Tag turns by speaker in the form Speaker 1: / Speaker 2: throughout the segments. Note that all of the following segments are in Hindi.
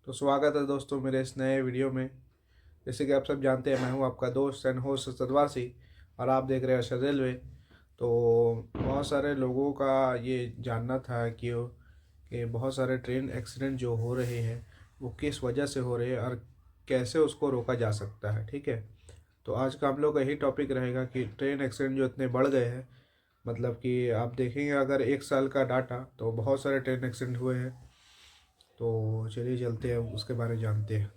Speaker 1: तो स्वागत है दोस्तों मेरे इस नए वीडियो में। जैसे कि आप सब जानते हैं, मैं हूं आपका दोस्त एंड होस्ट सतवारसी और आप देख रहे हैं अर्शद रेलवे। तो बहुत सारे लोगों का ये जानना था कि बहुत सारे ट्रेन एक्सीडेंट जो हो रहे हैं वो किस वजह से हो रहे हैं और कैसे उसको रोका जा सकता है। ठीक है, तो आज का हम लोग का यही टॉपिक रहेगा कि ट्रेन एक्सीडेंट जो इतने बढ़ गए हैं, मतलब कि आप देखेंगे अगर एक साल का डाटा तो बहुत सारे ट्रेन एक्सीडेंट हुए हैं। तो चलिए चलते हैं उसके बारे में जानते हैं।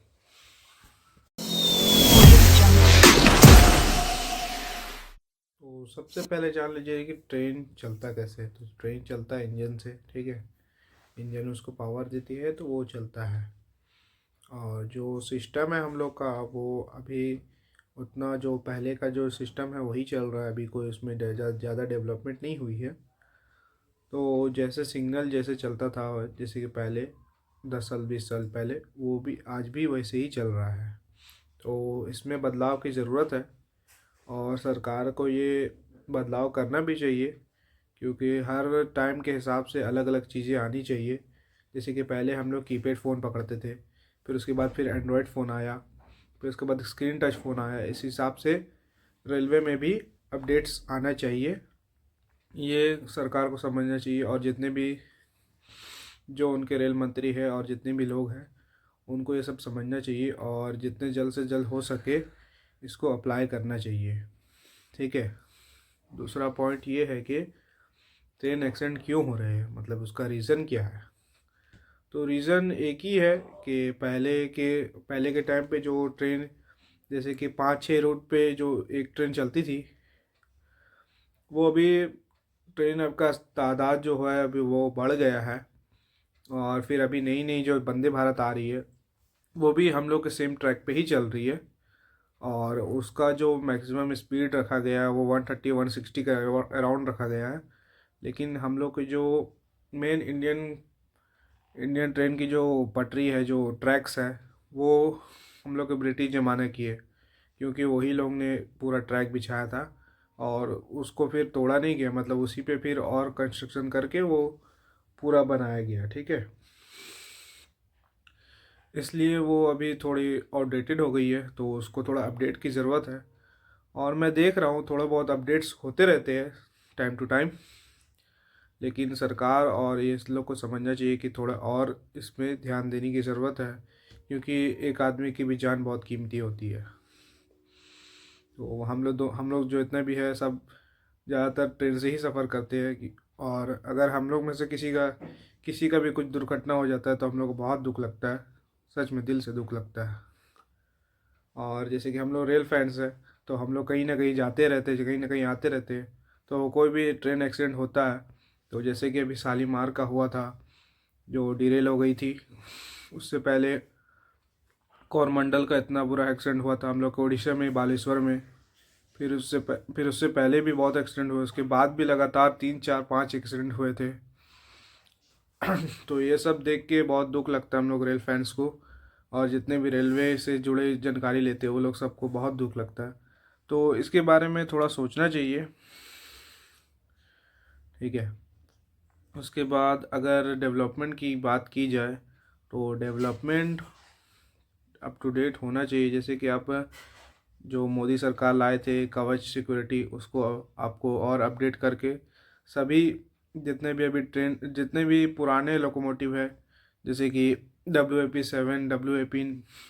Speaker 1: तो सबसे पहले जान लीजिए कि ट्रेन चलता कैसे है। तो ट्रेन चलता है इंजन से। ठीक है, इंजन उसको पावर देती है तो वो चलता है। और जो सिस्टम है हम लोग का वो अभी उतना जो पहले का जो सिस्टम है वही चल रहा है। अभी कोई उसमें ज़्यादा डेवलपमेंट नहीं हुई है। तो जैसे सिग्नल जैसे चलता था जैसे कि पहले 10 साल 20 साल पहले, वो भी आज भी वैसे ही चल रहा है। तो इसमें बदलाव की ज़रूरत है और सरकार को ये बदलाव करना भी चाहिए, क्योंकि हर टाइम के हिसाब से अलग अलग चीज़ें आनी चाहिए। जैसे कि पहले हम लोग कीपैड फ़ोन पकड़ते थे, फिर उसके बाद फिर एंड्रॉयड फ़ोन आया, फिर उसके बाद स्क्रीन टच फ़ोन आया। इस हिसाब से रेलवे में भी अपडेट्स आना चाहिए। ये सरकार को समझना चाहिए और जितने भी जो उनके रेल मंत्री है और जितने भी लोग हैं उनको ये सब समझना चाहिए और जितने जल्द से जल्द हो सके इसको अप्लाई करना चाहिए। ठीक है, दूसरा पॉइंट ये है कि ट्रेन एक्सीडेंट क्यों हो रहे हैं, मतलब उसका रीज़न क्या है। तो रीज़न एक ही है कि पहले के टाइम पे जो ट्रेन, जैसे कि 5-6 रूट पे जो एक ट्रेन चलती थी, वो अभी ट्रेन अब का तादाद जो है अभी वो बढ़ गया है। और फिर अभी नई नई जो वंदे भारत आ रही है वो भी हम लोग के सेम ट्रैक पे ही चल रही है। और उसका जो मैक्सिमम स्पीड रखा गया है वो 130-160 का अराउंड रखा गया है। लेकिन हम लोग की जो मेन इंडियन इंडियन ट्रेन की जो पटरी है, जो ट्रैक्स है, वो हम लोग के ब्रिटिश ज़माने की है, क्योंकि वही लोग ने पूरा ट्रैक बिछाया था और उसको फिर तोड़ा नहीं गया, मतलब उसी पे फिर और कंस्ट्रक्शन करके वो पूरा बनाया गया। ठीक है, इसलिए वो अभी थोड़ी आउटडेटेड हो गई है, तो उसको थोड़ा अपडेट की ज़रूरत है। और मैं देख रहा हूँ थोड़ा बहुत अपडेट्स होते रहते हैं टाइम टू टाइम। लेकिन सरकार और ये इस लोग को समझना चाहिए कि थोड़ा और इसमें ध्यान देने की ज़रूरत है, क्योंकि एक आदमी की भी जान बहुत कीमती होती है। तो हम लोग जो इतना भी है सब ज़्यादातर ट्रेन से ही सफ़र करते हैं और अगर हम लोग में से किसी का भी कुछ दुर्घटना हो जाता है तो हम लोग को बहुत दुख लगता है, सच में दिल से दुख लगता है। और जैसे कि हम लोग रेल फैंस हैं तो हम लोग कहीं ना कहीं जाते रहते हैं, कहीं ना कहीं आते रहते हैं। तो कोई भी ट्रेन एक्सीडेंट होता है, तो जैसे कि अभी शालीमार का हुआ था जो डिरेल हो गई थी, उससे पहले कोरमंडल का इतना बुरा एक्सीडेंट हुआ था हम लोग को उड़ीसा में, बालेश्वर में। फिर उससे पहले भी बहुत एक्सीडेंट हुए, उसके बाद भी लगातार 3 4 5 एक्सीडेंट हुए थे। तो ये सब देख के बहुत दुख लगता है हम लोग रेल फैंस को, और जितने भी रेलवे से जुड़े जानकारी लेते हैं वो लोग सबको बहुत दुख लगता है। तो इसके बारे में थोड़ा सोचना चाहिए। ठीक है, उसके बाद अगर डेवलपमेंट की बात की जाए तो डेवलपमेंट अप टू डेट होना चाहिए। जैसे कि आप जो मोदी सरकार लाए थे कवच सिक्योरिटी, उसको आपको और अपडेट करके सभी जितने भी पुराने लोकोमोटिव है, जैसे कि WAP7 WAP,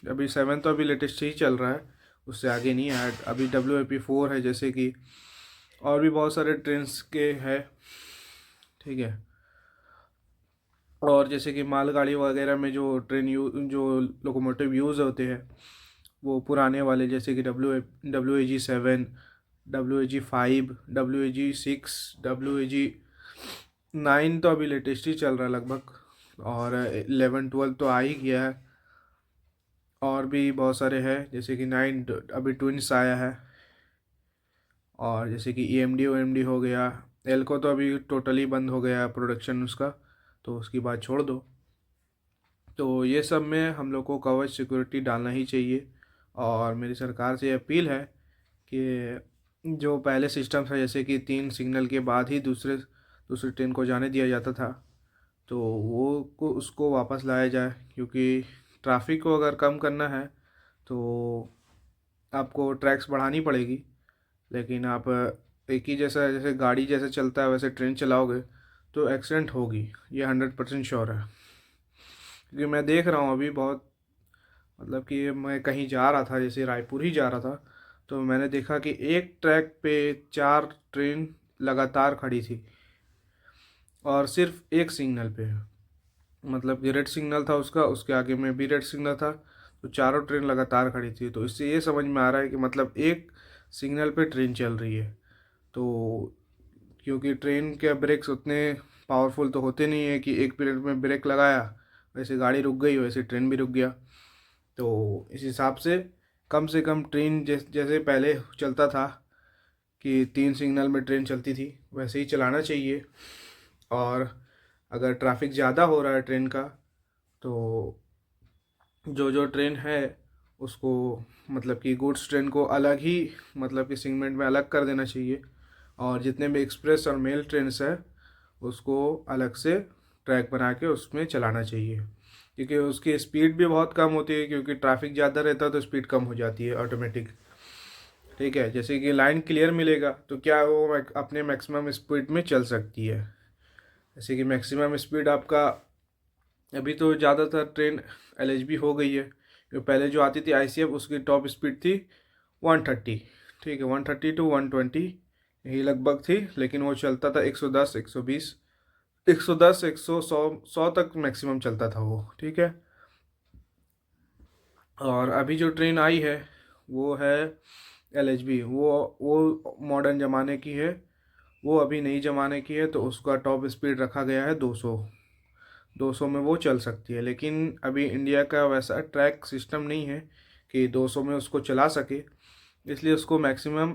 Speaker 1: अभी 7 तो अभी लेटेस्ट ही चल रहा है, उससे आगे नहीं है। अभी WAP4 है, जैसे कि और भी बहुत सारे ट्रेन्स के है। ठीक है, और जैसे कि मालगाड़ी वगैरह में जो लोकोमोटिव यूज़ होते हैं वो पुराने वाले, जैसे कि WAG7, WAG5, WAG6, WAG9 तो अभी लेटेस्ट ही चल रहा है लगभग, और 11 12 तो आ ही गया है। और भी बहुत सारे हैं, जैसे कि 9 अभी ट्विंस आया है। और जैसे कि EMD हो गया, एल्को तो अभी टोटली बंद हो गया प्रोडक्शन उसका, तो उसकी बात छोड़ दो। तो ये सब में हम लोग को कवच सिक्योरिटी डालना ही चाहिए। और मेरी सरकार से अपील है कि जो पहले सिस्टम था, जैसे कि 3 सिग्नल के बाद ही दूसरे ट्रेन को जाने दिया जाता था, तो वो को उसको वापस लाया जाए, क्योंकि ट्रैफिक को अगर कम करना है तो आपको ट्रैक्स बढ़ानी पड़ेगी। लेकिन आप एक ही जैसा जैसे गाड़ी जैसे चलता है वैसे ट्रेन चलाओगे तो एक्सीडेंट होगी, ये 100% श्योर है। क्योंकि मैं देख रहा हूँ अभी बहुत, मतलब कि मैं कहीं जा रहा था, जैसे रायपुर ही जा रहा था, तो मैंने देखा कि एक ट्रैक पे 4 ट्रेन लगातार खड़ी थी और सिर्फ एक सिग्नल पे, मतलब कि रेड सिग्नल था उसका, उसके आगे में भी रेड सिग्नल था, तो चारों ट्रेन लगातार खड़ी थी। तो इससे ये समझ में आ रहा है कि मतलब एक सिग्नल पे ट्रेन चल रही है। तो क्योंकि ट्रेन के ब्रेक्स उतने पावरफुल तो होते नहीं है कि एक मिनट में ब्रेक लगाया वैसे गाड़ी रुक गई वैसे ट्रेन भी रुक गया। तो इस हिसाब से कम ट्रेन जैसे पहले चलता था कि 3 सिग्नल में ट्रेन चलती थी वैसे ही चलाना चाहिए। और अगर ट्रैफिक ज़्यादा हो रहा है ट्रेन का तो जो जो ट्रेन है उसको, मतलब कि गुड्स ट्रेन को अलग ही, मतलब कि सेगमेंट में अलग कर देना चाहिए। और जितने भी एक्सप्रेस और मेल ट्रेन्स है उसको अलग से ट्रैक बना के उसमें चलाना चाहिए, क्योंकि उसकी स्पीड भी बहुत कम होती है, क्योंकि ट्रैफिक ज़्यादा रहता है तो स्पीड कम हो जाती है ऑटोमेटिक। ठीक है, जैसे कि लाइन क्लियर मिलेगा तो क्या वो अपने मैक्सिमम स्पीड में चल सकती है। जैसे कि मैक्सिमम स्पीड आपका, अभी तो ज़्यादातर ट्रेन एलएचबी हो गई है, जो पहले जो आती थी आईसीएफ उसकी टॉप स्पीड थी 130। ठीक है, 130 टू 120 यही लगभग थी, लेकिन वो चलता था 110, 120, 110, 100, 100 तक मैक्सिमम चलता था वो। ठीक है, और अभी जो ट्रेन आई है वो है एलएचबी, वो मॉडर्न ज़माने की है, वो अभी नई ज़माने की है, तो उसका टॉप स्पीड रखा गया है 200। 200 में वो चल सकती है, लेकिन अभी इंडिया का वैसा ट्रैक सिस्टम नहीं है कि 200 में उसको चला सके, इसलिए उसको मैक्सिमम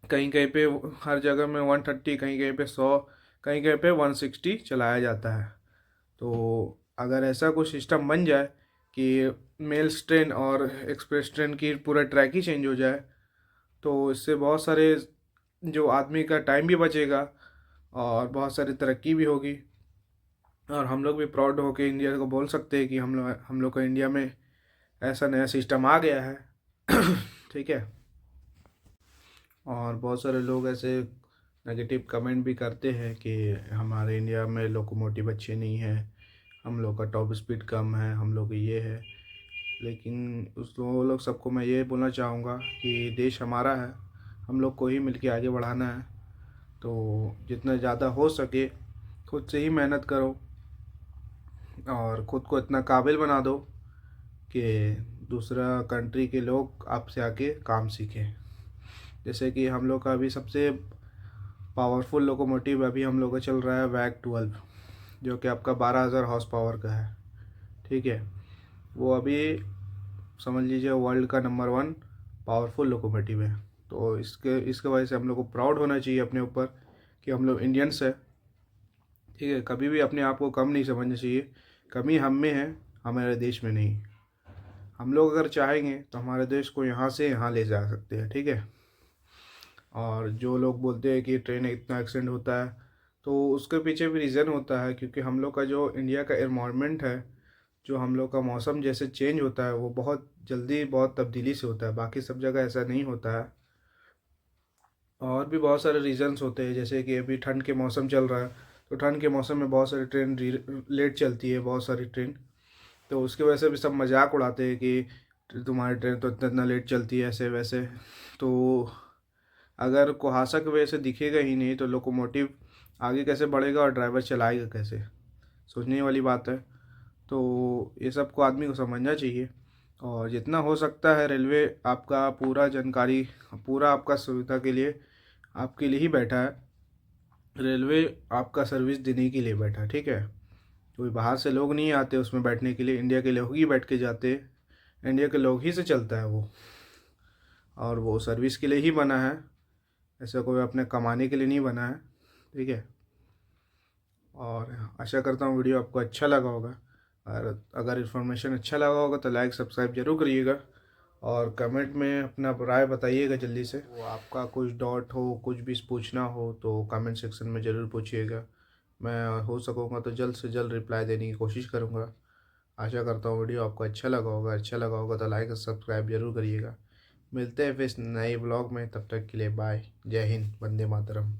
Speaker 1: कहीं कहीं पे, हर जगह में 130, कहीं कहीं पे 100, कहीं कहीं पे 160 चलाया जाता है। तो अगर ऐसा कुछ सिस्टम बन जाए कि मेल्स ट्रेन और एक्सप्रेस ट्रेन की पूरा ट्रैक ही चेंज हो जाए तो इससे बहुत सारे जो आदमी का टाइम भी बचेगा और बहुत सारी तरक्की भी होगी। और हम लोग भी प्राउड होकर इंडिया को बोल सकते हैं कि हम लोग का इंडिया में ऐसा नया सिस्टम आ गया है। ठीक है, और बहुत सारे लोग ऐसे नेगेटिव कमेंट भी करते हैं कि हमारे इंडिया में लोकोमोटिव अच्छे नहीं है, हम लोग का टॉप स्पीड कम है, हम लोग ये है। लेकिन वो लोग सबको मैं ये बोलना चाहूँगा कि देश हमारा है, हम लोग को ही मिलके आगे बढ़ाना है। तो जितना ज़्यादा हो सके खुद से ही मेहनत करो और ख़ुद को इतना काबिल बना दो कि दूसरा कंट्री के लोग आपसे आके काम सीखें। जैसे कि हम लोग का अभी सबसे पावरफुल लोकोमोटिव अभी हम लोग का चल रहा है वैग 12, जो कि आपका 12,000 हॉर्स पावर का है। ठीक है, वो अभी समझ लीजिए वर्ल्ड का नंबर 1 पावरफुल लोकोमोटिव है। तो इसके वजह से हम लोग को प्राउड होना चाहिए अपने ऊपर कि हम लोग इंडियंस है। ठीक है, कभी भी अपने आप को कम नहीं समझना चाहिए, कमी हम में है, हमारे देश में नहीं। हम लोग अगर चाहेंगे तो हमारे देश को यहाँ से यहाँ ले जा सकते हैं। ठीक है, और जो लोग बोलते हैं कि ट्रेन इतना एक्सीडेंट होता है तो उसके पीछे भी रीज़न होता है, क्योंकि हम लोग का जो इंडिया का एनवायरनमेंट है, जो हम लोग का मौसम जैसे चेंज होता है वो बहुत जल्दी बहुत तब्दीली से होता है, बाकी सब जगह ऐसा नहीं होता है। और भी बहुत सारे रीज़न्स होते हैं, जैसे कि अभी ठंड के मौसम चल रहा है तो ठंड के मौसम में बहुत सारी ट्रेन लेट चलती है, बहुत सारी ट्रेन। तो उसकी वजह से भी सब मजाक उड़ाते हैं कि तुम्हारी ट्रेन तो इतना इतना लेट चलती है ऐसे वैसे। तो अगर कुहासा की वजह से दिखेगा ही नहीं तो लोकोमोटिव आगे कैसे बढ़ेगा और ड्राइवर चलाएगा कैसे, सोचने वाली बात है। तो ये सब को आदमी को समझना चाहिए। और जितना हो सकता है रेलवे आपका पूरा जानकारी, पूरा आपका सुविधा के लिए, आपके लिए ही बैठा है। रेलवे आपका सर्विस देने के लिए बैठा है। ठीक है, कोई बाहर से लोग नहीं आते उसमें बैठने के लिए, इंडिया के लोग ही बैठ के जाते हैं, इंडिया के लोग ही से चलता है वो, और वो सर्विस के लिए ही बना है, ऐसा कोई अपने कमाने के लिए नहीं बना है। ठीक है, और आशा करता हूँ वीडियो आपको अच्छा लगा होगा, और अगर इन्फॉर्मेशन अच्छा लगा होगा तो लाइक सब्सक्राइब जरूर करिएगा और कमेंट में अपना राय बताइएगा जल्दी से। वो आपका कुछ डाउट हो, कुछ भी पूछना हो तो कमेंट सेक्शन में ज़रूर पूछिएगा, मैं हो सकूँगा तो जल्द से जल्द रिप्लाई देने की कोशिश करूँगा। आशा करता हूँ वीडियो आपको अच्छा लगा होगा तो लाइक और सब्सक्राइब जरूर करिएगा। मिलते हैं फिर नए ब्लॉग में, तब तक के लिए बाय। जय हिंद, वंदे मातरम।